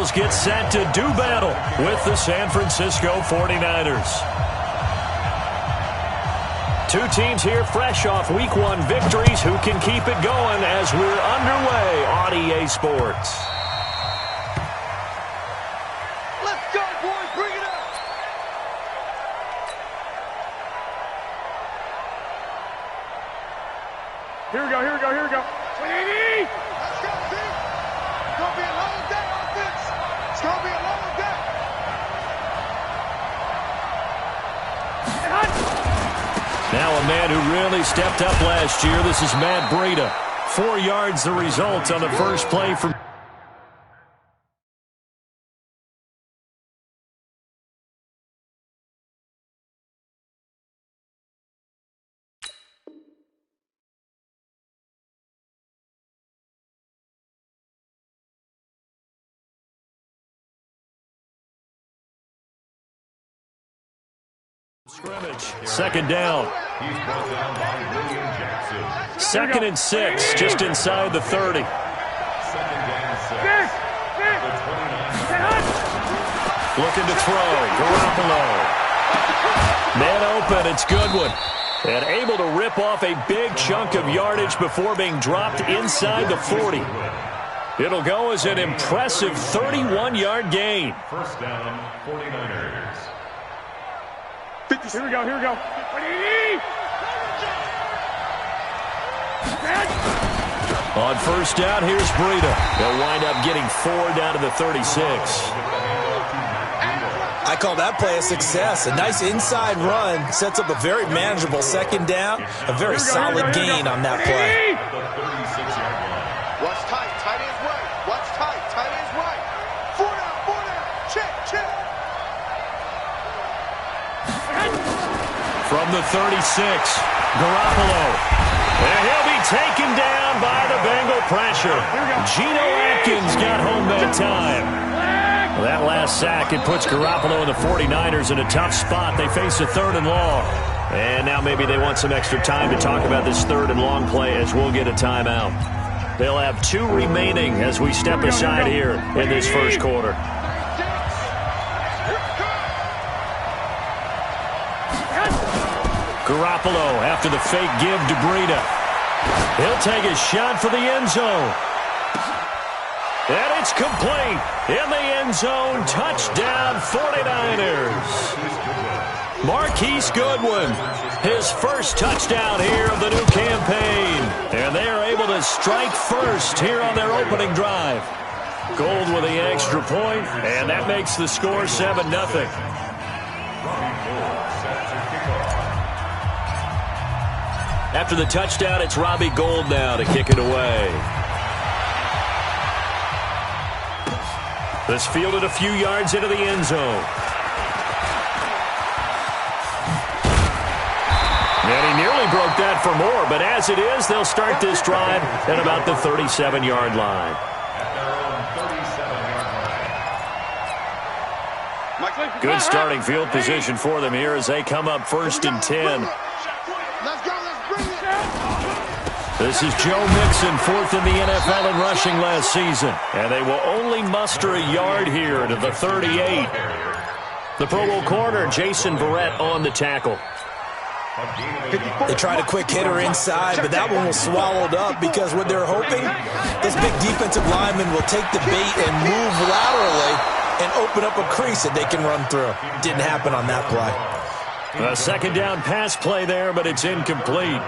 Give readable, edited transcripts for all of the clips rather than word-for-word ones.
Bengals get set to do battle with the San Francisco 49ers. Two teams here fresh off Week 1 victories. Who can keep it going as we're underway on EA Sports? Let's go, boys. Bring it up. Here we go, here we go, here we go. 180! Let's go, team. It's going to be a long day, offense. It's going to be a long day. Now a man who really stepped up last year. This is Matt Breida. 4 yards the result on the first play from... scrimmage. Second down. Second and 6, just inside the 30. Looking to throw. Garoppolo. Man open. It's Goodwin. And able to rip off a big chunk of yardage before being dropped inside the 40. It'll go as an impressive 31-yard gain. First down, 49ers. Here we go, here we go. 180! On first down, here's Breida. They'll wind up getting 4 down to the 36. I call that play a success. A nice inside run sets up a very manageable second down. A very solid gain on that play. Watch tight. Tight ends right. Watch tight. Tight ends right. 4 down. 4 down. Check, check. From the 36, Garoppolo. And he'll be taken down by the Bengal pressure. Geno Atkins got home that time. Well, that last sack, it puts Garoppolo and the 49ers in a tough spot. They face a 3rd and long. And now maybe they want some extra time to talk about this 3rd and long play as we'll get a timeout. They'll have 2 remaining as we step aside here in this first quarter. Garoppolo after the fake give to Breida. He'll take a shot for the end zone. And it's complete. In the end zone, touchdown 49ers. Marquise Goodwin, his first touchdown here of the new campaign. And they are able to strike first here on their opening drive. Gold with the extra point, and that makes the score 7-0. After the touchdown, it's Robbie Gould now to kick it away. This fielded a few yards into the end zone. And he nearly broke that for more, but as it is, they'll start this drive at about the 37-yard line. Good starting field position for them here as they come up 1st and 10. Let's go. Let's bring it. This is Joe Mixon, 4th in the NFL in rushing last season. And they will only muster a yard here to the 38. The Pro Bowl corner, Jason Verrett, on the tackle. They tried a quick hitter inside, but that one was swallowed up because what they're hoping, this big defensive lineman will take the bait and move laterally and open up a crease that they can run through. Didn't happen on that play. A second down pass play there, but it's incomplete.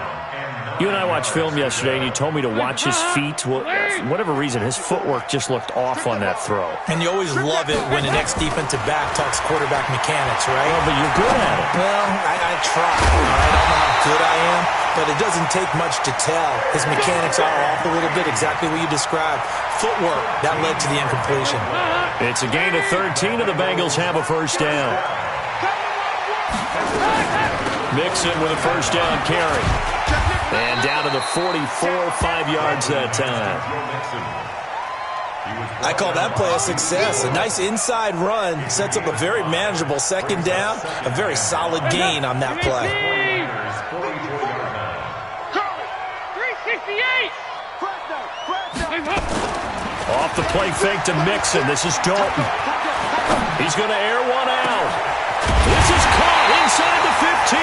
You and I watched film yesterday, and you told me to watch his feet. Well, for whatever reason, his footwork just looked off on that throw. And you always love it when an ex-defensive back talks quarterback mechanics, right? Well, but you're good at it. Well, I try. All right? I don't know how good I am, but it doesn't take much to tell. His mechanics are off a little bit, exactly what you described. Footwork, that led to the incompletion. It's a gain of 13, and the Bengals have a first down. Mixon with a first down carry. And down to the 44, 5 yards that time. I call that play a success. A nice inside run sets up a very manageable second down. A very solid gain on that play. 368! Off the play fake to Mixon. This is Dalton. He's going to air one out. This is caught inside the 15.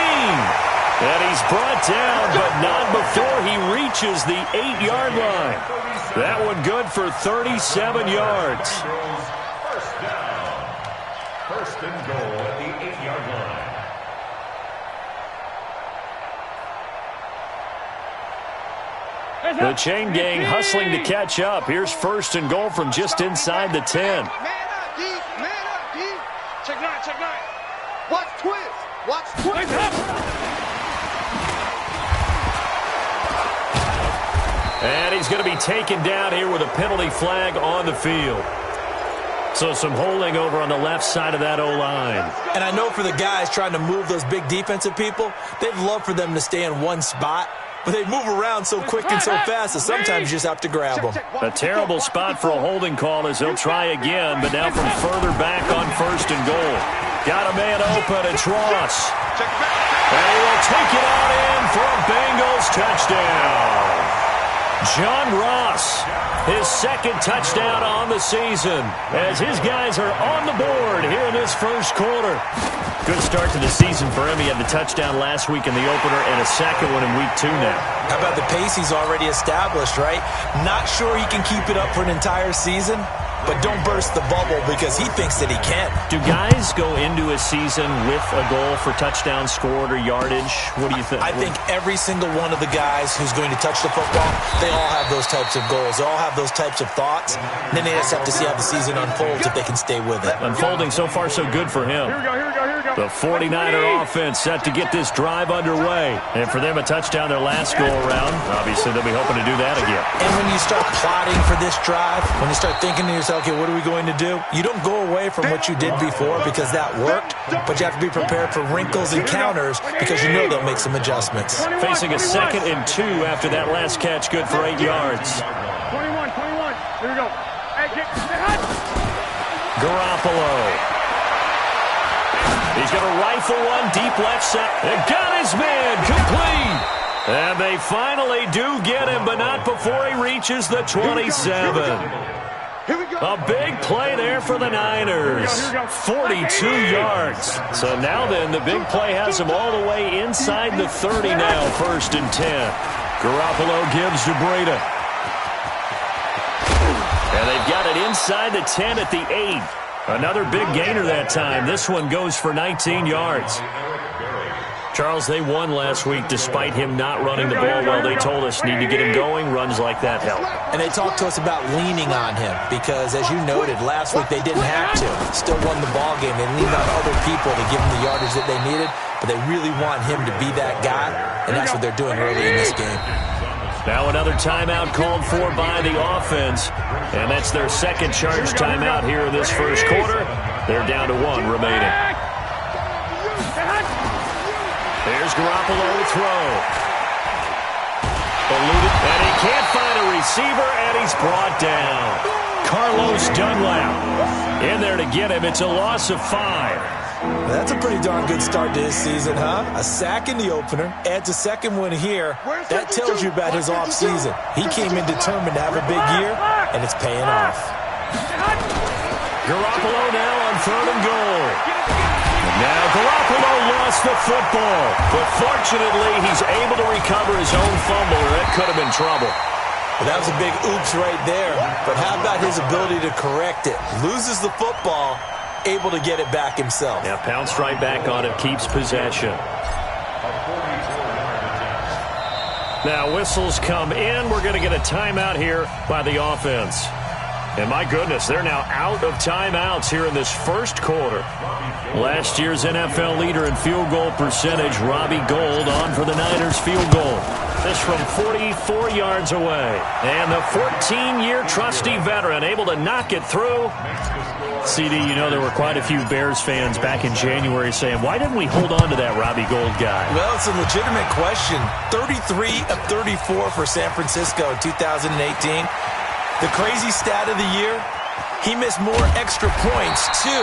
And he's brought down, but not before he reaches the 8-yard line. That one good for 37 yards. First down. First and goal at the 8-yard line. The chain gang hustling to catch up. Here's first and goal from just inside the 10. Man up, D. Man up, D. Check nine, check nine. Watch twist. Watch twist. And he's going to be taken down here with a penalty flag on the field. So some holding over on the left side of that O-line. And I know for the guys trying to move those big defensive people, they'd love for them to stay in one spot. But they move around so quick and so fast that sometimes you just have to grab them. A terrible spot for a holding call as they'll try again, but now from further back on first and goal. Got a man open, it's Ross. And he will take it out in for a Bengals touchdown. John Ross, his second touchdown on the season, as his guys are on the board here in this first quarter. Good start to the season for him. He had the touchdown last week in the opener and a second one in week 2 now. How about the pace he's already established, right? Not sure he can keep it up for an entire season, but don't burst the bubble because he thinks that he can. Do guys go into a season with a goal for touchdown scored or yardage? What do you think? I think every single one of the guys who's going to touch the football, they all have those types of goals. They all have those types of thoughts. And then they just have to see how the season unfolds if they can stay with it. Unfolding so far so good for him. Here we go, here we go, here we go. The 49er offense set to get this drive underway. And for them, a touchdown their last go-around. Obviously, they'll be hoping to do that again. And when you start plotting for this drive, when you start thinking to yourself, okay, what are we going to do? You don't go away from what you did before because that worked, but you have to be prepared for wrinkles and counters because you know they'll make some adjustments. Facing a 2nd and 2 after that last catch, good for 8 yards. 21. Here we go. Hey, get hot. Garoppolo. He's going to rifle one deep left side. And got his man complete. And they finally do get him, but not before he reaches the 27. A big play there for the Niners. 42 yards. So now then, the big play has him all the way inside the 30 now, 1st and 10. Garoppolo gives to Breida. And they've got it inside the 10 at the 8. Another big gainer that time. This one goes for 19 yards. Charles, they won last week despite him not running the ball well. They told us need to get him going. Runs like that help. And they talked to us about leaning on him because, as you noted, last week they didn't have to. Still won the ball game. They leaned on other people to give them the yardage that they needed, but they really want him to be that guy, and that's what they're doing early in this game. Now another timeout called for by the offense, and that's their second charge timeout here in this first quarter. They're down to 1 remaining. There's Garoppolo to throw. Eluded, and he can't find a receiver, and he's brought down. Carlos Dunlap in there to get him. It's a loss of 5. That's a pretty darn good start to his season, huh? A sack in the opener, adds a second one here. That tells you about his offseason. He came in determined to have a big year, and it's paying off. Garoppolo now on 3rd and goal. Now Garoppolo lost the football, but fortunately he's able to recover his own fumble, or that could have been trouble. Well, that was a big oops right there, but how about his ability to correct it? Loses the football, able to get it back himself. Yeah, pounced right back on it, keeps possession. Now whistles come in. We're going to get a timeout here by the offense. And my goodness, they're now out of timeouts here in this first quarter. Last year's NFL leader in field goal percentage, Robbie Gould, on for the Niners field goal. This from 44 yards away. And the 14-year trusty veteran able to knock it through. CD, you know there were quite a few Bears fans back in January saying, why didn't we hold on to that Robbie Gould guy? Well, it's a legitimate question. 33 of 34 for San Francisco in 2018. The crazy stat of the year, he missed more extra points, 2,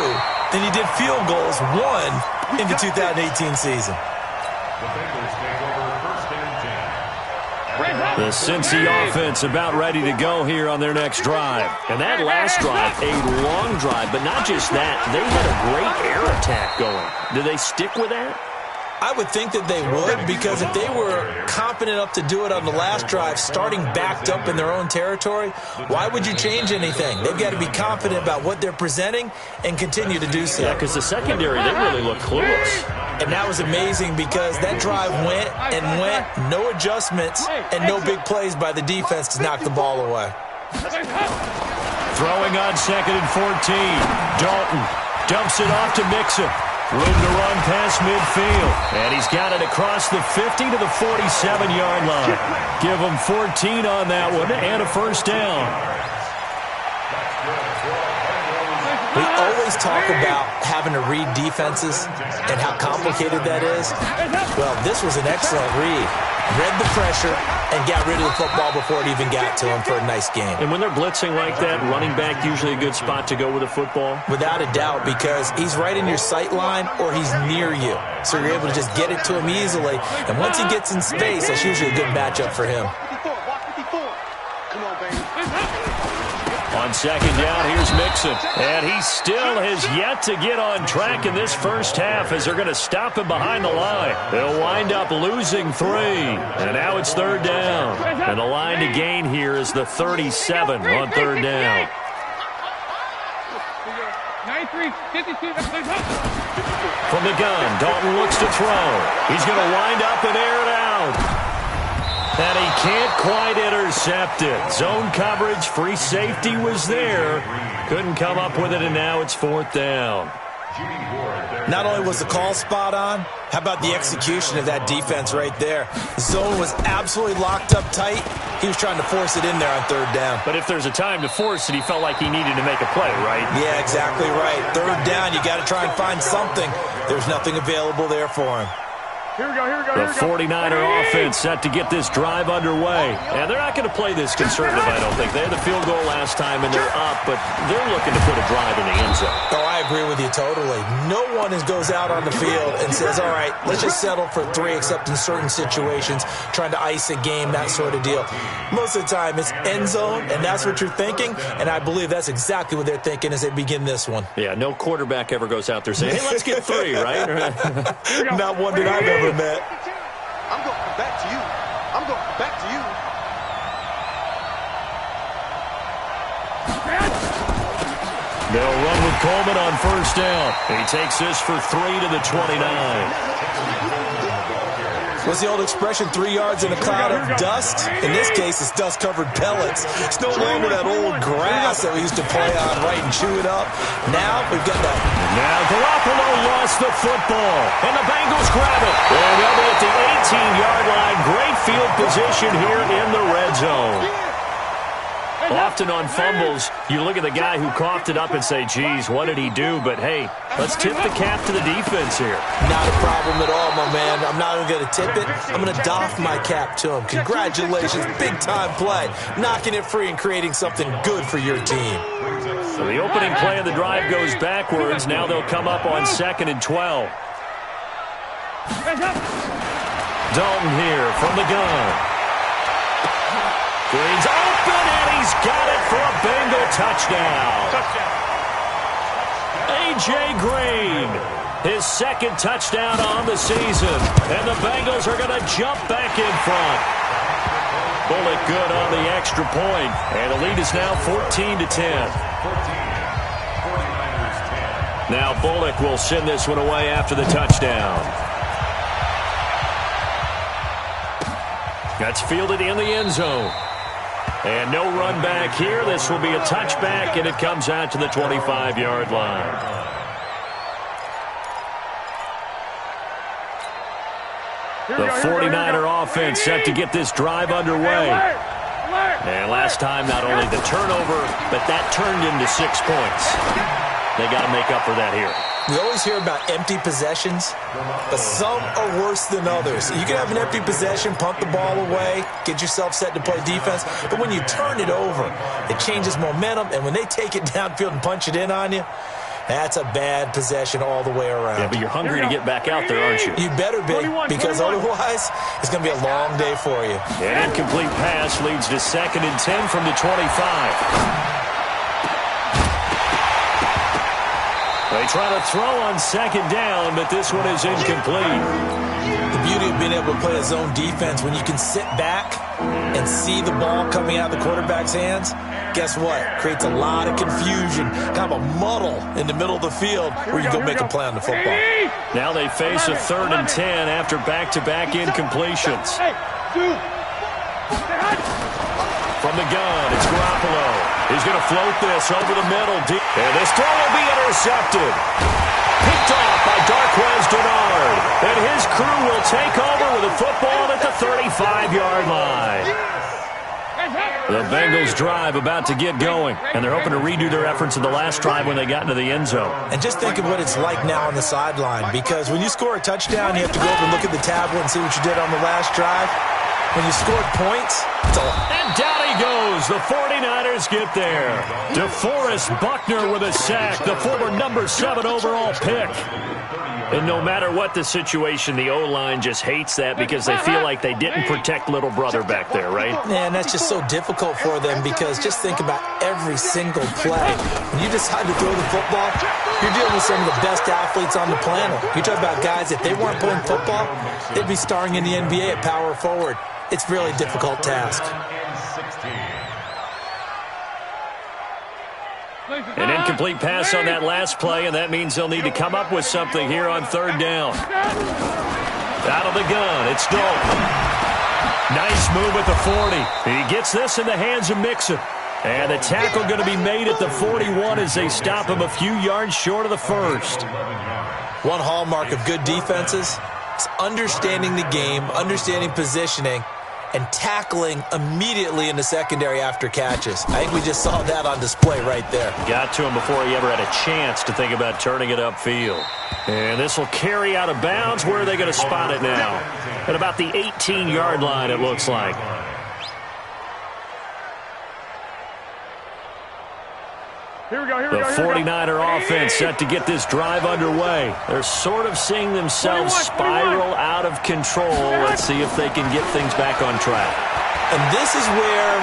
than he did field goals, 1, in the 2018 season. The Bengals take over 1st and 10. The Cincy offense about ready to go here on their next drive. And that last drive, a long drive, but not just that. They had a great air attack going. Do they stick with that? I would think that they would, because if they were confident enough to do it on the last drive, starting backed up in their own territory, why would you change anything? They've got to be confident about what they're presenting and continue to do so. Yeah, because the secondary, they really look clueless. And that was amazing because that drive went and went, no adjustments, and no big plays by the defense to knock the ball away. Throwing on 2nd and 14. Dalton dumps it off to Mixon. Room to run past midfield. And he's got it across the 50 to the 47-yard line. Give him 14 on that one and a first down. We always talk about having to read defenses and how complicated that is. Well, this was an excellent read. Read the pressure and got rid of the football before it even got to him for a nice game. And when they're blitzing like that, running back usually a good spot to go with the football? Without a doubt, because he's right in your sight line or he's near you. So you're able to just get it to him easily. And once he gets in space, that's usually a good matchup for him. Come on, baby. On 2nd down, here's Mixon. And he still has yet to get on track in this first half as they're going to stop him behind the line. They'll wind up losing 3. And now it's 3rd down. And the line to gain here is the 37 on 3rd down. 93, 52. From the gun, Dalton looks to throw. He's going to wind up and air it out. And he can't quite intercept it. Zone coverage, free safety was there. Couldn't come up with it, and now it's 4th down. Not only was the call spot on, how about the execution of that defense right there? The zone was absolutely locked up tight. He was trying to force it in there on 3rd down. But if there's a time to force it, he felt like he needed to make a play, right? Yeah, exactly right. 3rd down, you got to try and find something. There's nothing available there for him. Here we go, here we go, The 49er offense set to get this drive underway. And they're not going to play this conservative, I don't think. They had the field goal last time, and they're up, but they're looking to put a drive in the end zone. Oh, I agree with you totally. No one goes out on the field and says, all right, let's just settle for 3, except in certain situations, trying to ice a game, that sort of deal. Most of the time, it's end zone, and that's what you're thinking, and I believe that's exactly what they're thinking as they begin this one. Yeah, no quarterback ever goes out there saying, hey, let's get 3, right? Not one that I've ever met. I'm going to come back to you. I'm going to come back to you. They'll run with Coleman on 1st down. He takes this for 3 to the 29. What's the old expression, 3 yards in a cloud of dust? In this case, it's dust-covered pellets. It's no longer that old grass that we used to play on, right, and chew it up. Now we've got that. Now Garoppolo lost the football, and the Bengals grab it. And they'll be at the 18-yard line. Great field position here in the red zone. Often on fumbles, you look at the guy who coughed it up and say, geez, what did he do? But, hey, let's tip the cap to the defense here. Not a problem at all, my man. I'm not even going to tip it. I'm going to doff my cap to him. Congratulations. Big-time play. Knocking it free and creating something good for your team. So the opening play of the drive goes backwards. Now they'll come up on 2nd and 12. Dalton here from the gun. Green's open, and he's got it for a Bengal touchdown. A.J. Green, his 2nd touchdown on the season. And the Bengals are going to jump back in front. Bullock good on the extra point. And the lead is now 14 to 10. Now Bullock will send this one away after the touchdown. That's fielded in the end zone. And no run back here. This will be a touchback, and it comes out to the 25-yard line. The 49er offense set to get this drive underway. And last time, not only the turnover, but that turned into 6 points. They got to make up for that here. We always hear about empty possessions, but some are worse than others. You can have an empty possession, punt the ball away, get yourself set to play defense, but when you turn it over, it changes momentum, and when they take it downfield and punch it in on you, That's a bad possession all the way around. Yeah, but you're hungry to get back out there, aren't you? You better be, because otherwise it's going to be a long day for you. An incomplete pass leads to 2nd and 10 from the 25. They try to throw on 2nd down, but this one is incomplete. The beauty of being able to play a zone defense, when you can sit back and see the ball coming out of the quarterback's hands, guess what? Creates a lot of confusion, kind of a muddle in the middle of the field where you go make a play on the football. Now they face a 3rd and 10 after back-to-back incompletions. From the gun, it's Garoppolo. He's going to float this over the middle. And this throw will be intercepted. Picked off by Darquez Dennard. And his crew will take over with the football at the 35-yard line. The Bengals drive about to get going, and they're hoping to redo their efforts in the last drive when they got into the end zone. And just think of what it's like now on the sideline, because when you score a touchdown, you have to go over and look at the tablet and see what you did on the last drive. When you scored points, it's a lot. And down he goes. The 49ers get there. DeForest Buckner with a sack, the former number 7 overall pick. And no matter what the situation, the O-line just hates that because they feel like they didn't protect little brother back there, right? Man, that's just so difficult for them, because just think about every single play. When you decide to throw the football, you're dealing with some of the best athletes on the planet. You talk about guys, if they weren't playing football, they'd be starring in the NBA at power forward. It's a really difficult task. An incomplete pass on that last play, and that means they'll need to come up with something here on 3rd down. Out of the gun, it's Dalton. Nice move at the 40. He gets this in the hands of Mixon. And the tackle going to be made at the 41 as they stop him a few yards short of the 1st. One hallmark of good defenses is understanding the game, understanding positioning, and tackling immediately in the secondary after catches. I think we just saw that on display right there. Got to him before he ever had a chance to think about turning it upfield. And this will carry out of bounds. Where are they going to spot it now? At about the 18-yard line, it looks like. The 49er offense set to get this drive underway. They're sort of seeing themselves spiral out of control. Let's see if they can get things back on track. And this is where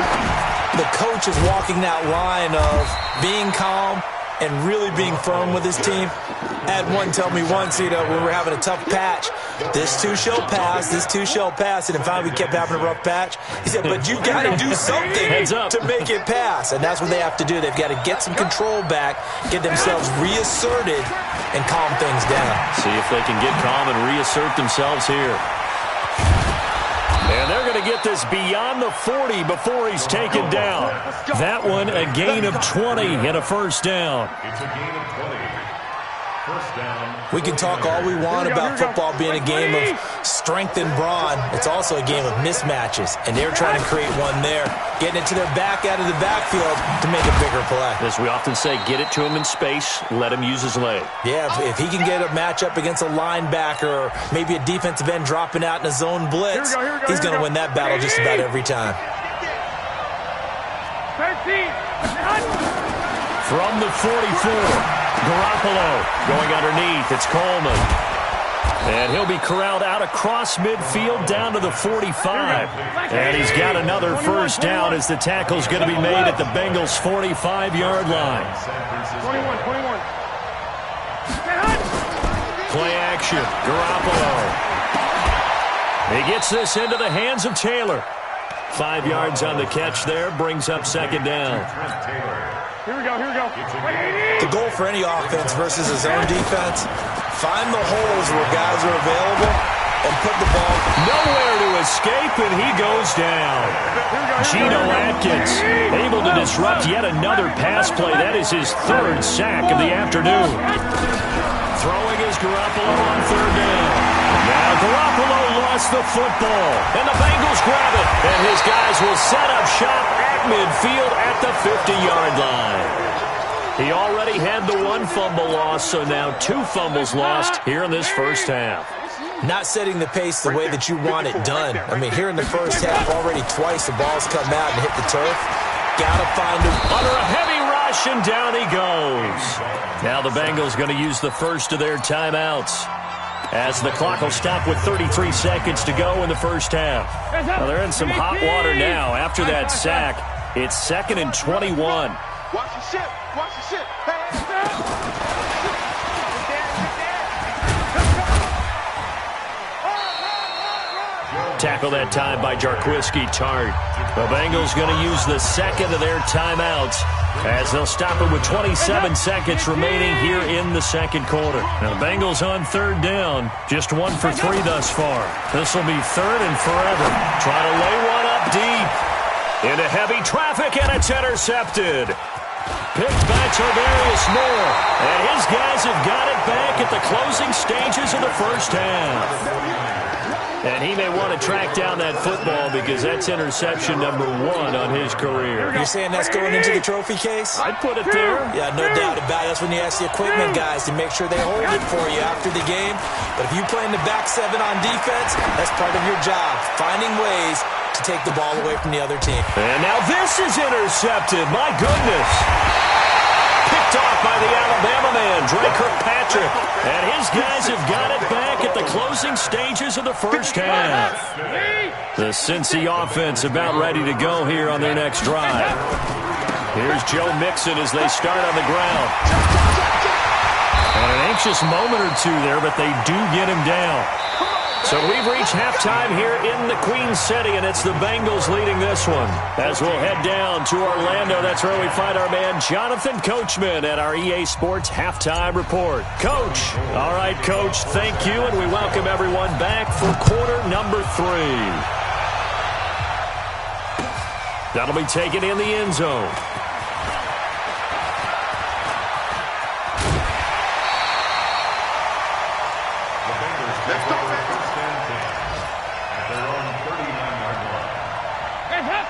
the coach is walking that line of being calm and really being firm with his team. I had one tell me once, when we were having a tough patch, this too shall pass, this too shall pass, and finally we kept having a rough patch. He said, but you've got to do something to make it pass, and that's what they have to do. They've got to get some control back, get themselves reasserted, and calm things down. See if they can get calm and reassert themselves here. And they're going to get this beyond the 40 before he's taken down. That one, a gain of 20 and a 1st down. It's a gain of 20. 1st down. We can talk all we want about football being a game of strength and brawn. It's also a game of mismatches, and they're trying to create one there, getting it to their back out of the backfield to make a bigger play. As we often say, get it to him in space, let him use his leg. Yeah, if he can get a matchup against a linebacker or maybe a defensive end dropping out in a zone blitz, he's going to win that battle just about every time. 13. From the 44. Garoppolo going underneath. It's Coleman. And he'll be corralled out across midfield down to the 45. And he's got another 1st down as the tackle's going to be made at the Bengals' 45-yard line. 21. Play action. Garoppolo. He gets this into the hands of Taylor. 5 yards on the catch there. Brings up 2nd down. Here we go. The goal for any offense versus a zone defense, find the holes where guys are available and put the ball nowhere to escape, and he goes down. Geno Atkins able to disrupt yet another pass play. That is his 3rd sack of the afternoon. Throwing is Garoppolo on 3rd down. Now Garoppolo lost the football, and the Bengals grab it. And his guys will set up shop at midfield at the 50-yard line. He already had the 1 fumble loss, so now 2 fumbles lost here in this 1st half. Not setting the pace the way that you want it done. I mean, here in the 1st half, already twice the ball's come out and hit the turf. Got to find him. Under a heavy rush. rush, and down he goes. Now the Bengals going to use the first of their timeouts, as the clock will stop with 33 seconds to go in the first half. Well, they're in some hot water now after that sack. It's 2nd and 21. Watch the ship. Watch the ship. Tackle that time by Jarquiski Tart. The Bengals going to use the second of their timeouts, as they'll stop it with 27 seconds remaining here in the second quarter. Now the Bengals on 3rd down, just 1 for 3 thus far. This will be 3rd and forever. Try to lay one up deep into heavy traffic, and it's intercepted. Picked by Tarvarius Moore, and his guys have got it back at the closing stages of the first half. And he may want to track down that football, because that's interception number 1 on his career. You're saying that's going into the trophy case? I'd put it there. Yeah, no doubt about it. That's when you ask the equipment guys to make sure they hold it for you after the game. But if you play in the back 7 on defense, that's part of your job, finding ways to take the ball away from the other team. And now this is intercepted. My goodness. Picked off by the Alabama man, Dre Kirkpatrick. And his guys have got it back at the closing stages of the first half. The Cincy offense about ready to go here on their next drive. Here's Joe Mixon as they start on the ground. And an anxious moment or two there, but they do get him down. So we've reached halftime here in the Queen City, and it's the Bengals leading this one. As we'll head down to Orlando, that's where we find our man Jonathan Coachman at our EA Sports Halftime Report. Coach. All right, Coach, thank you, and we welcome everyone back for quarter number 3. That'll be taken in the end zone.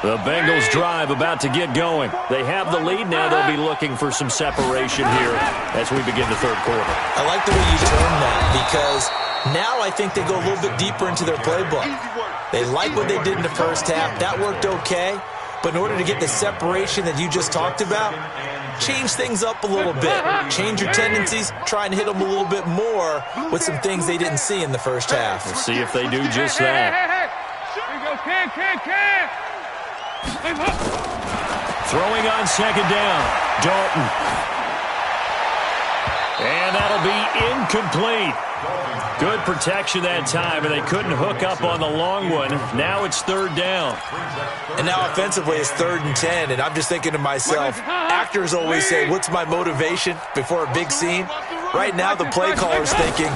The Bengals drive about to get going. They have the lead. Now they'll be looking for some separation here as we begin the third quarter. I like the way you term that, because now I think they go a little bit deeper into their playbook. They like what they did in the first half. That worked okay. But in order to get the separation that you just talked about, change things up a little bit. Change your tendencies. Try and hit them a little bit more with some things they didn't see in the first half. We'll see if they do just that. Here we go, Ken. Throwing on second down, Dalton. And that'll be incomplete. Good protection that time, and they couldn't hook up on the long one. Now it's 3rd down. And now offensively it's 3rd and 10, and I'm just thinking to myself, actors always say, what's my motivation before a big scene? Right now the play caller's thinking,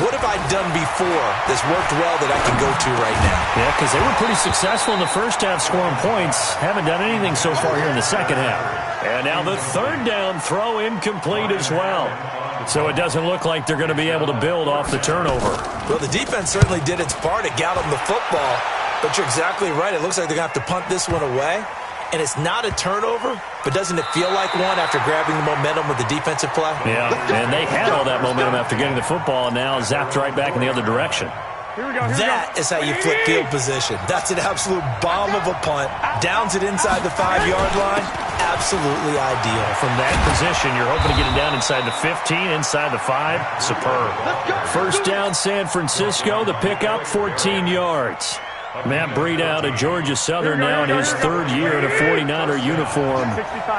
what have I done before that's worked well that I can go to right now? Yeah, because they were pretty successful in the first half scoring points. Haven't done anything so far here in the second half. And now the 3rd down throw incomplete as well. So it doesn't look like they're going to be able to build off the turnover. Well, the defense certainly did its part to get them the football. But you're exactly right. It looks like they're going to have to punt this one away. And it's not a turnover, but doesn't it feel like one after grabbing the momentum with the defensive play? Yeah, and they had all that momentum after getting the football, and now zapped right back in the other direction. That is how you flip field position. That's an absolute bomb of a punt. Downs it inside the 5-yard line. Absolutely ideal. From that position, you're hoping to get it down inside the 15, inside the 5. Superb. First down, San Francisco. The pickup, 14 yards. Matt Breida out of Georgia Southern now in his 3rd year in a 49er uniform.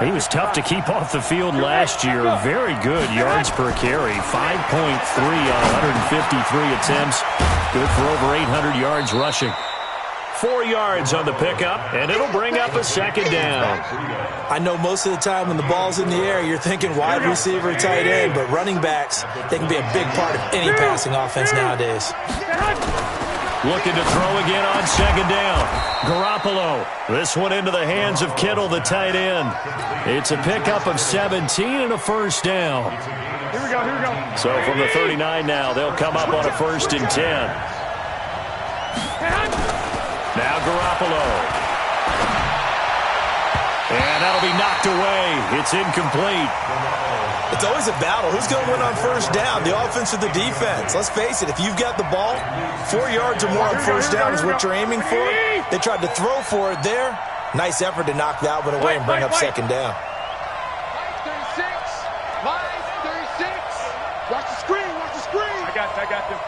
He was tough to keep off the field last year. Very good yards per carry. 5.3 on 153 attempts. Good for over 800 yards rushing. 4 yards on the pickup, and it'll bring up a second down. I know most of the time when the ball's in the air, you're thinking wide receiver, tight end, but running backs, they can be a big part of any passing offense nowadays. Looking to throw again on second down. Garoppolo. This one into the hands of Kittle, the tight end. It's a pickup of 17 and a first down. Here we go. So from the 39 now, they'll come up on a 1st and 10. Now Garoppolo. And that'll be knocked away. It's incomplete. It's always a battle. Who's going to win on first down, the offense or the defense? Let's face it, if you've got the ball, 4 yards or more on first down is what you're aiming for. They tried to throw for it there. Nice effort to knock that one away and bring up second down. I got them.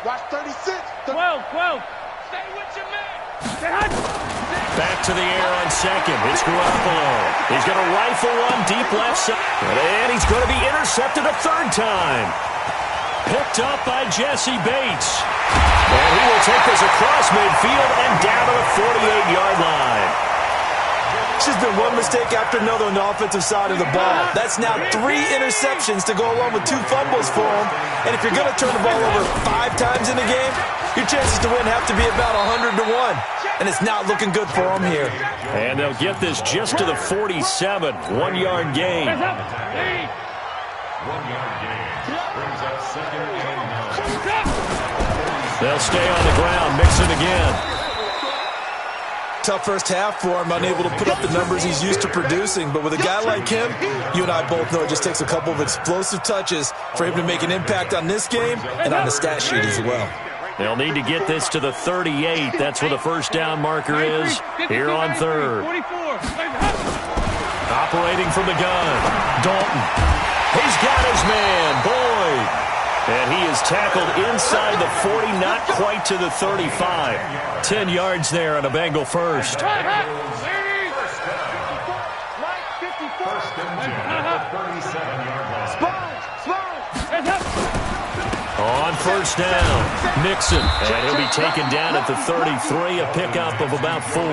Watch 36. 12. Stay with your man. Stay hot. Back to the air on second. It's Garoppolo. He's going to rifle one deep left side. And he's going to be intercepted a third time. Picked up by Jesse Bates. And he will take this across midfield and down to the 48-yard line. It's just been one mistake after another on the offensive side of the ball. That's now 3 interceptions to go along with 2 fumbles for him. And if you're going to turn the ball over 5 times in a game, your chances to win have to be about 100 to 1. And it's not looking good for him here. And they'll get this just to the 47. 1-yard gain. 1-yard gain. Brings up second and 9. They'll stay on the ground, mix it again. Tough first half for him, unable to put up the numbers he's used to producing. But with a guy like him, you and I both know it just takes a couple of explosive touches for him to make an impact on this game and on the stat sheet as well. They'll need to get this to the 38. That's where the first down marker is here on third. Operating from the gun, Dalton. He's got his man, Boyd. And he is tackled inside the 40, not quite to the 35. 10 yards there on a Bengal first. First and 10 at the 37-yard line. On first down, Mixon. And he'll be taken down at the 33, a pickup of about 4.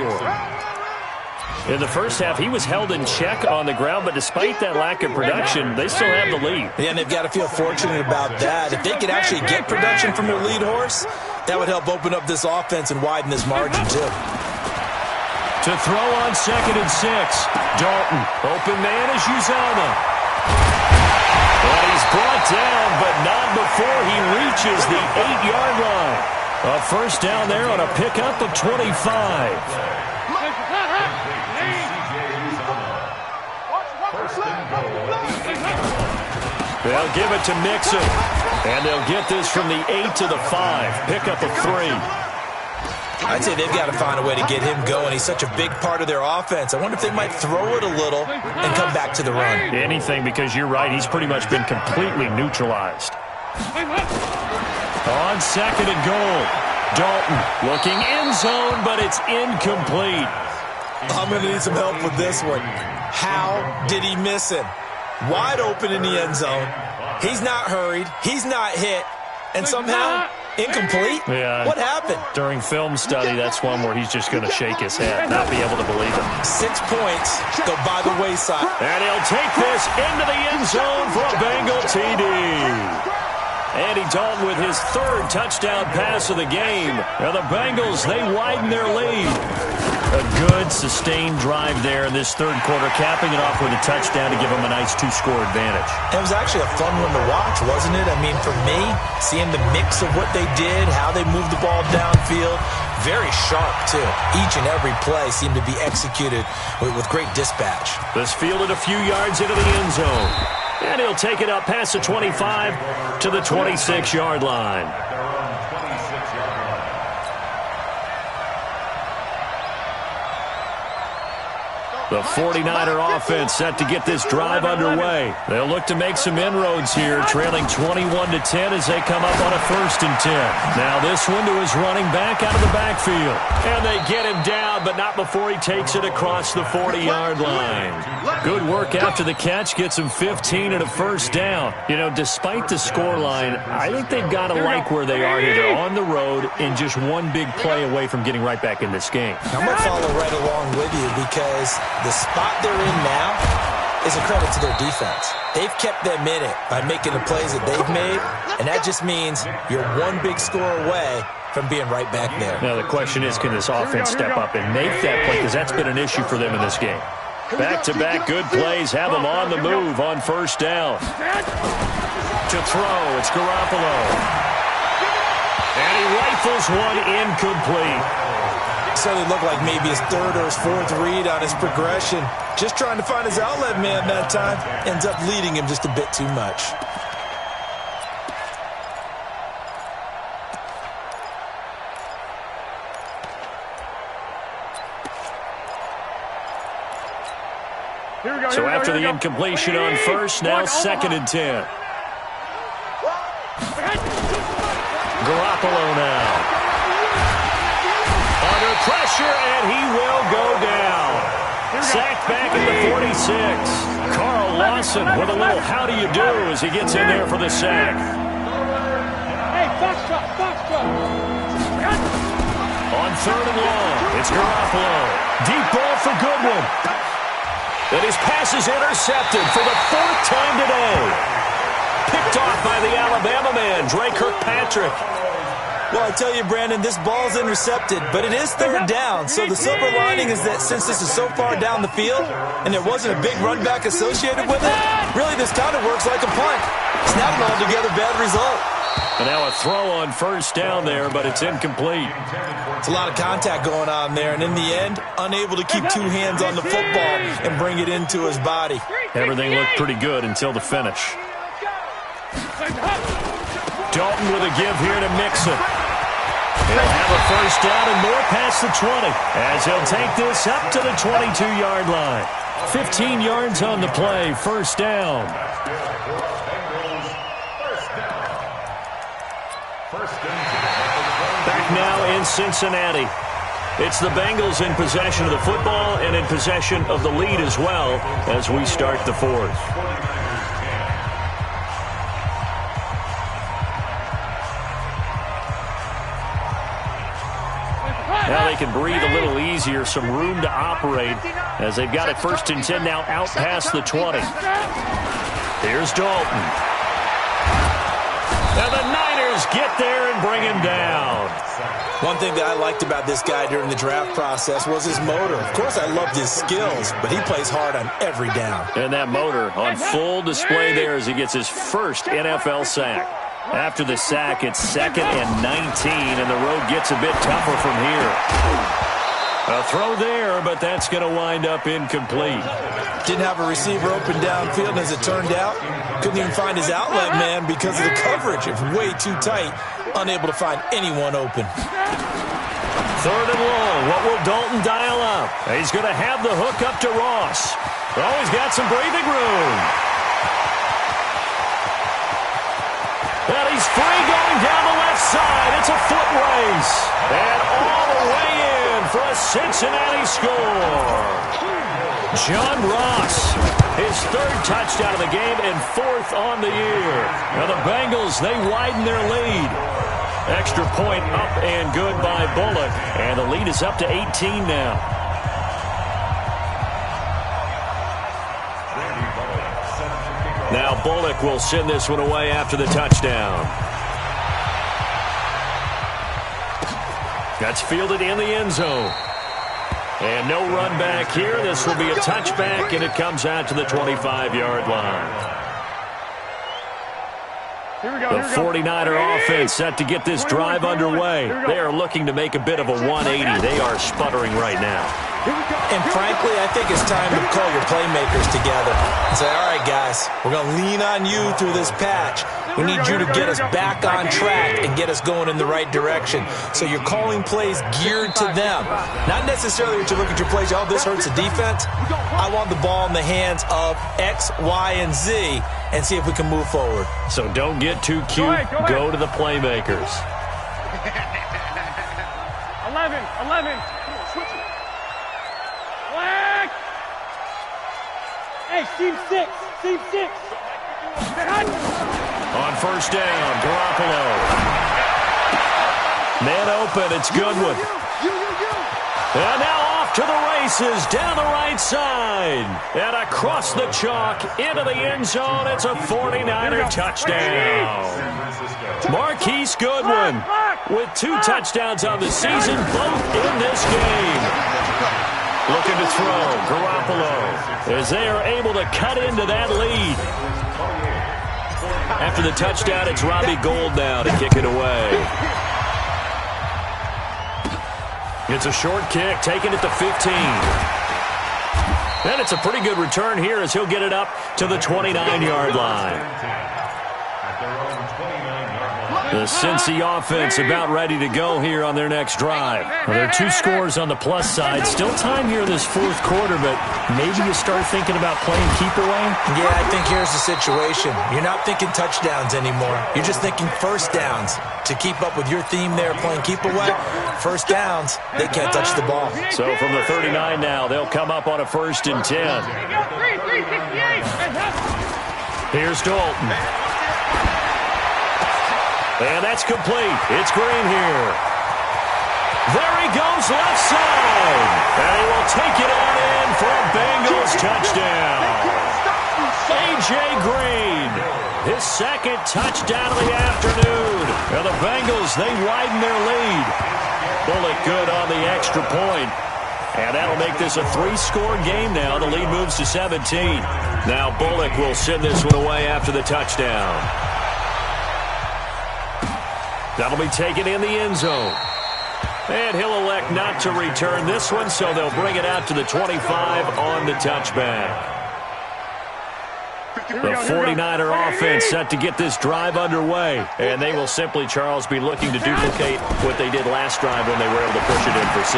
In the first half, he was held in check on the ground, but despite that lack of production, they still have the lead. Yeah, and they've got to feel fortunate about that. If they could actually get production from their lead horse, that would help open up this offense and widen this margin, too. To throw on second and 6, Dalton. Open man is Uzama. And he's brought down, but not before he reaches the 8-yard line. A first down there on a pickup of 25. They'll give it to Mixon. And they'll get this from the 8 to the 5. Pickup of 3. I'd say they've got to find a way to get him going. He's such a big part of their offense. I wonder if they might throw it a little and come back to the run. Anything, because you're right. He's pretty much been completely neutralized. On second and goal, Dalton looking end zone, but it's incomplete. I'm going to need some help with this one. How did he miss him? Wide open in the end zone. He's not hurried. He's not hit. And somehow, incomplete? Yeah. What happened? During film study, that's one where he's just going to shake his head, not be able to believe it. 6 points go by the wayside. And he'll take this into the end zone for a Bengal TD. Andy Dalton with his 3rd touchdown pass of the game. Now the Bengals, they widen their lead. A good, sustained drive there in this 3rd quarter, capping it off with a touchdown to give them a nice 2-score advantage. It was actually a fun one to watch, wasn't it? I mean, for me, seeing the mix of what they did, how they moved the ball downfield, very sharp, too. Each and every play seemed to be executed with great dispatch. This fielded a few yards into the end zone. And he'll take it up past the 25 to the 26-yard line. The 49er offense set to get this drive underway. They'll look to make some inroads here, trailing 21-10 as they come up on a 1st and 10. Now this one to his running back out of the backfield. And they get him down, but not before he takes it across the 40-yard line. Good work after the catch, gets him 15 and a first down. You know, despite the scoreline, I think they've got to like where they are here. They're on the road and just one big play away from getting right back in this game. I'm going to follow right along with you because the spot they're in now is a credit to their defense. They've kept them in it by making the plays that they've made, and that just means you're one big score away from being right back there. Now the question is, can this offense step up and make that play, because that's been an issue for them in this game. Back-to-back good plays have them on the move on first down. To throw, it's Garoppolo. And he rifles one incomplete. Certainly looked like maybe his 3rd or his 4th read on his progression. Just trying to find his outlet man that time. Ends up leading him just a bit too much. So after the incompletion on first, now 2nd and 10. Garoppolo now. Under pressure, and he will go down. Sacked back at the 46. Carl Lawson with a little how do you do as he gets in there for the sack. Hey, box truck. On 3rd and long, it's Garoppolo. Deep ball for Goodwin. And his pass is intercepted for the 4th time today. Picked off by the Alabama man, Dre Kirkpatrick. Well, I tell you, Brandon, this ball's intercepted, but it is 3rd down. So the silver lining is that since this is so far down the field and there wasn't a big run back associated with it, really this kind of works like a punt. It's not an altogether bad result. And now a throw on 1st down there, but it's incomplete. It's a lot of contact going on there, and in the end, unable to keep 2 hands on the football and bring it into his body. Everything looked pretty good until the finish. Dalton with a give here to Mixon. He'll have a 1st down and more past the 20 as he'll take this up to the 22-yard line. 15 yards on the play, 1st down. Back now in Cincinnati. It's the Bengals in possession of the football and in possession of the lead as well as we start the 4th. Now they can breathe a little easier, some room to operate as they've got it 1st and 10 now out past the 20. Here's Dalton. Now the Niners get there and bring him down. One thing that I liked about this guy during the draft process was his motor. Of course, I loved his skills, but he plays hard on every down. And that motor on full display there as he gets his 1st NFL sack. After the sack, it's 2nd and 19, and the road gets a bit tougher from here. A throw there, but that's going to wind up incomplete. Didn't have a receiver open downfield, and as it turned out, couldn't even find his outlet man because of the coverage. It was way too tight, unable to find anyone open. 3rd and long. What will Dalton dial up? He's going to have the hook up to Ross. Oh, he's got some breathing room. And he's free going down the left side. It's a foot race. And all the way in for a Cincinnati score. John Ross, his 3rd touchdown of the game and 4th on the year. Now the Bengals, they widen their lead. Extra point up and good by Bullock. And the lead is up to 18 now. Now Bullock will send this one away after the touchdown. That's fielded in the end zone. And no run back here. This will be a touchback, and it comes out to the 25-yard line. The 49er offense set to get this drive underway. They are looking to make a bit of a 180. They are sputtering right now. And frankly, I think it's time to call your playmakers together and say, all right, guys, we're going to lean on you through this patch. We need you to get us back on track and get us going in the right direction. So you're calling plays geared to them. Not necessarily that you look at your plays, oh, this hurts the defense. I want the ball in the hands of X, Y, and Z and see if we can move forward. So don't get too cute. Go to the playmakers. 11. Flag. Hey, team 6. On 1st down, Garoppolo. Man open, it's Goodwin. And now off to the races, down the right side. And across the chalk, into the end zone. It's a 49er touchdown. Marquise Goodwin with 2 touchdowns on the season, both in this game. Looking to throw, Garoppolo, as they are able to cut into that lead. After the touchdown, it's Robbie Gould now to kick it away. It's a short kick, taken at the 15. And it's a pretty good return here as he'll get it up to the 29-yard line. The Cincy offense about ready to go here on their next drive. Well, there are 2 scores on the plus side. Still time here in this 4th quarter, but maybe you start thinking about playing keep away? Yeah, I think here's the situation. You're not thinking touchdowns anymore. You're just thinking first downs. To keep up with your theme there, playing keep away, first downs, they can't touch the ball. So from the 39 now, they'll come up on a 1st and 10. Here's Dalton. And that's complete. It's Green here. There he goes left side. And he will take it on in for a Bengals touchdown. A.J. Green, his 2nd touchdown of the afternoon. And the Bengals, they widen their lead. Bullock good on the extra point. And that'll make this a 3-score game now. The lead moves to 17. Now Bullock will send this one away after the touchdown. That'll be taken in the end zone. And he'll elect not to return this one, so they'll bring it out to the 25 on the touchback. The 49er offense set to get this drive underway. And they will simply, Charles, be looking to duplicate what they did last drive when they were able to push it in for 6.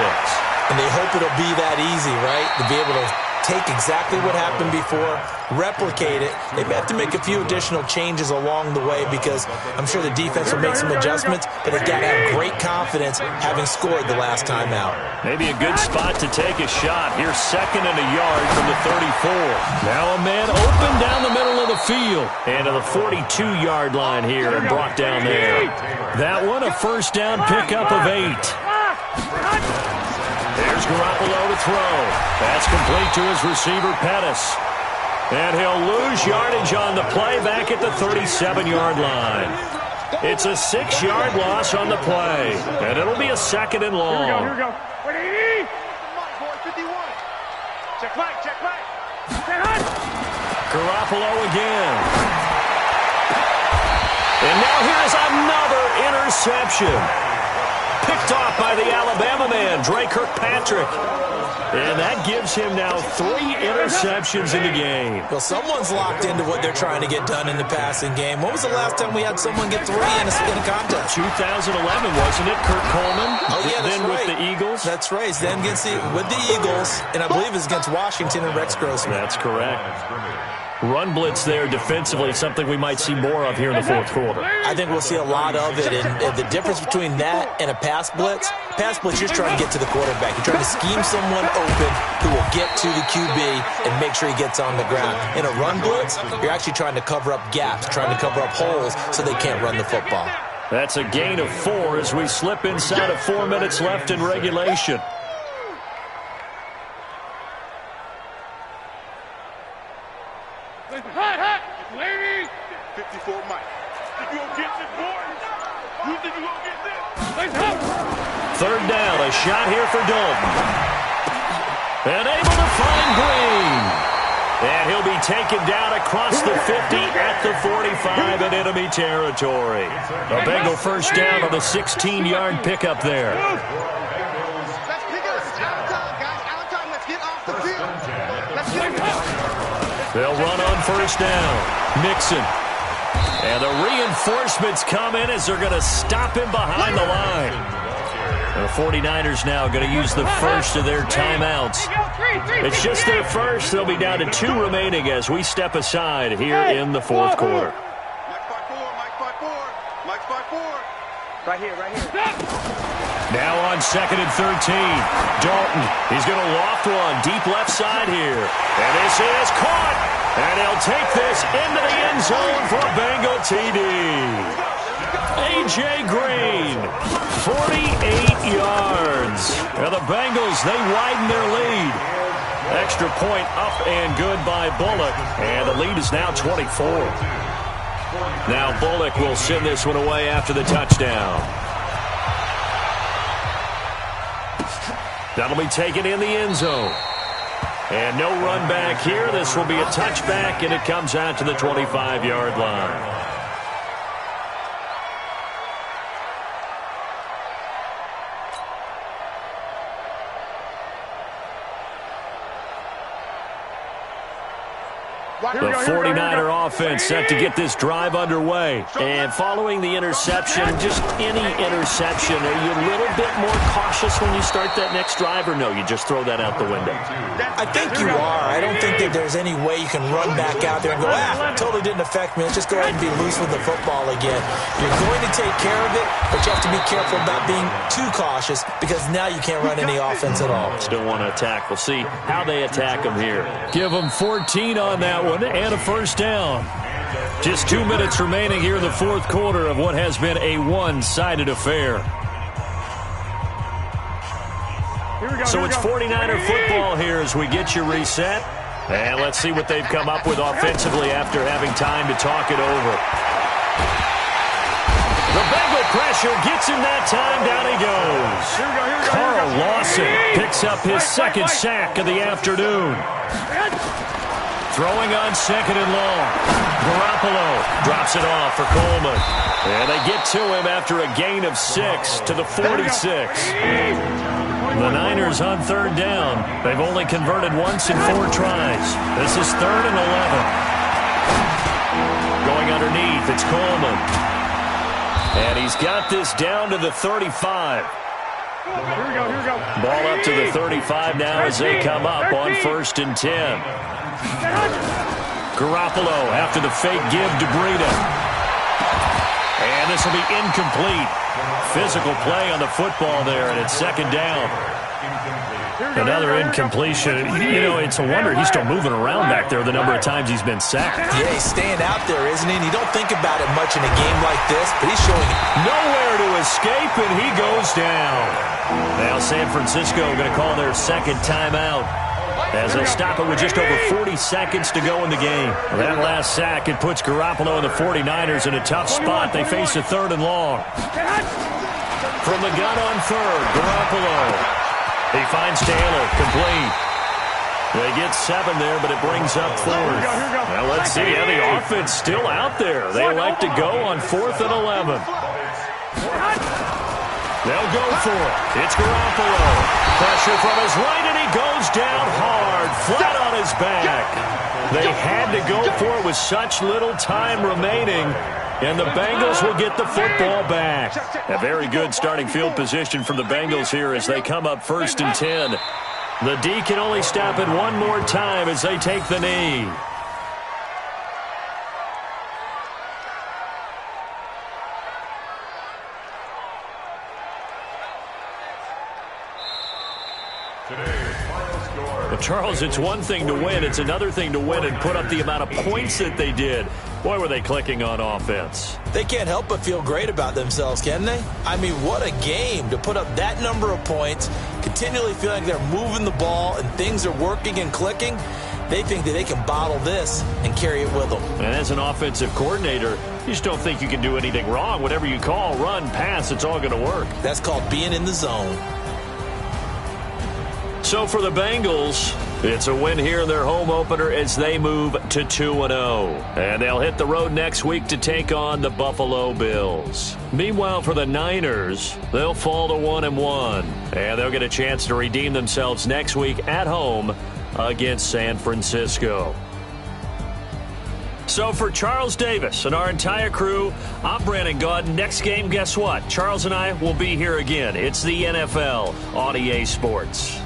And they hope it'll be that easy, right? To be able to take exactly what happened before, replicate it. They may have to make a few additional changes along the way because I'm sure the defense will make some adjustments, but they've got to have great confidence having scored the last time out. Maybe a good spot to take a shot. Here's 2nd and a yard from the 34. Now a man open down the middle of the field. And to the 42-yard line here and brought down there. That one a 1st down pickup of 8. There's Garoppolo to throw. That's complete to his receiver, Pettis. And he'll lose yardage on the play back at the 37-yard line. It's a 6-yard loss on the play. And it'll be a 2nd and long. Here we go. 180. Check right, check right. Garoppolo again. And now here's another interception. Picked off by the Alabama man, Dre Kirkpatrick. And that gives him now 3 interceptions in the game. Well, someone's locked into what they're trying to get done in the passing game. When was the last time we had someone get 3 in a contest? 2011, wasn't it? Kurt Coleman. Oh, yeah, that's then right. With the Eagles. That's right. Then with the Eagles, and I believe it's against Washington and Rex Grossman. That's correct. Run blitz there defensively, something we might see more of here in the 4th quarter. I think we'll see a lot of it, and the difference between that and a pass blitz, you're trying to get to the quarterback. You're trying to scheme someone open who will get to the QB and make sure he gets on the ground. In a run blitz, you're actually trying to cover up gaps, trying to cover up holes so they can't run the football. That's a gain of 4 as we slip inside of 4 minutes left in regulation. Ladies. 54 Mike. Think you gonna get this, boy? You think you gonna get this? Let's go. 3rd down, a shot here for Dalton. And able to find Green. And he'll be taken down across the 50 at the 45 in enemy territory. A Bengal 1st down on the 16-yard pickup there. Let's pick it up. It's out of time, guys. Out of time. Let's get off the field. Let's get it. They'll run on 1st down. Mixon. And the reinforcements come in as they're going to stop him behind the line. The 49ers now going to use the first of their timeouts. It's just their first. They'll be down to 2 remaining as we step aside here in the 4th quarter. Mike 5-4. Mike 5-4. Right here. Now on 2nd and 13. Dalton, he's going to loft one deep left side here. And this is caught. And he'll take this into the end zone for a Bengal TD. A.J. Green, 48 yards. And the Bengals, they widen their lead. Extra point up and good by Bullock. And the lead is now 24. Now Bullock will send this one away after the touchdown. That'll be taken in the end zone. And no run back here. This will be a touchback, and it comes out to the 25-yard line. The 49er offense set to get this drive underway. And following the interception, just any interception, are you a little bit more cautious when you start that next drive, or no, you just throw that out the window? I think you are. I don't think that there's any way you can run back out there and go, totally didn't affect me. Let's just go ahead and be loose with the football again. You're going to take care of it, but you have to be careful about being too cautious because now you can't run any offense at all. Still want to attack. We'll see how they attack them here. Give them 14 on that one and a first down. Just 2 minutes remaining here in the fourth quarter of what has been a one-sided affair. So it's 49er football here as we get you reset. And let's see what they've come up with offensively after having time to talk it over. The Bengal pressure gets him that time. Down he goes. Carl Lawson picks up his second sack of the afternoon. Throwing on second and long. Garoppolo drops it off for Coleman. And they get to him after a gain of 6 to the 46. The Niners on third down. They've only converted once in 4 tries. This is 3rd and 11. Going underneath, it's Coleman. And he's got this down to the 35. Ball up to the 35 now as they come up on 1st and 10. Garoppolo after the fake give to Breida. And this will be incomplete. Physical play on the football there, and it's 2nd down. Another incompletion. You know, it's a wonder he's still moving around back there the number of times he's been sacked. Yeah, he's staying out there, isn't he? And you don't think about it much in a game like this, but he's showing nowhere to escape, and he goes down. Now San Francisco going to call their 2nd timeout as they stop it with just over 40 seconds to go in the game. That last sack, it puts Garoppolo and the 49ers in a tough spot. They face a 3rd and long. From the gun on 3rd, Garoppolo. He finds Taylor, complete. They get 7 there, but it brings up 4th. Now let's see. Yeah, the offense still out there. They elect to go on 4th and 11. They'll go for it. It's Garoppolo. Pressure from his right, and he goes down hard, flat on his back. They had to go for it with such little time remaining, and the Bengals will get the football back. A very good starting field position from the Bengals here as they come up 1st and 10. The D can only stop it one more time as they take the knee. Well, Charles, it's one thing to win. It's another thing to win and put up the amount of points that they did. Boy, were they clicking on offense. They can't help but feel great about themselves, can they? I mean, what a game to put up that number of points, continually feeling like they're moving the ball and things are working and clicking. They think that they can bottle this and carry it with them. And as an offensive coordinator, you just don't think you can do anything wrong. Whatever you call, run, pass, it's all going to work. That's called being in the zone. So for the Bengals, it's a win here in their home opener as they move to 2-0. And they'll hit the road next week to take on the Buffalo Bills. Meanwhile, for the Niners, they'll fall to 1-1. And they'll get a chance to redeem themselves next week at home against San Francisco. So for Charles Davis and our entire crew, I'm Brandon Gaudin. Next game, guess what? Charles and I will be here again. It's the NFL on EA Sports.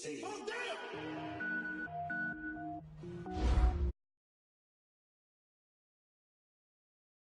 Oh, damn!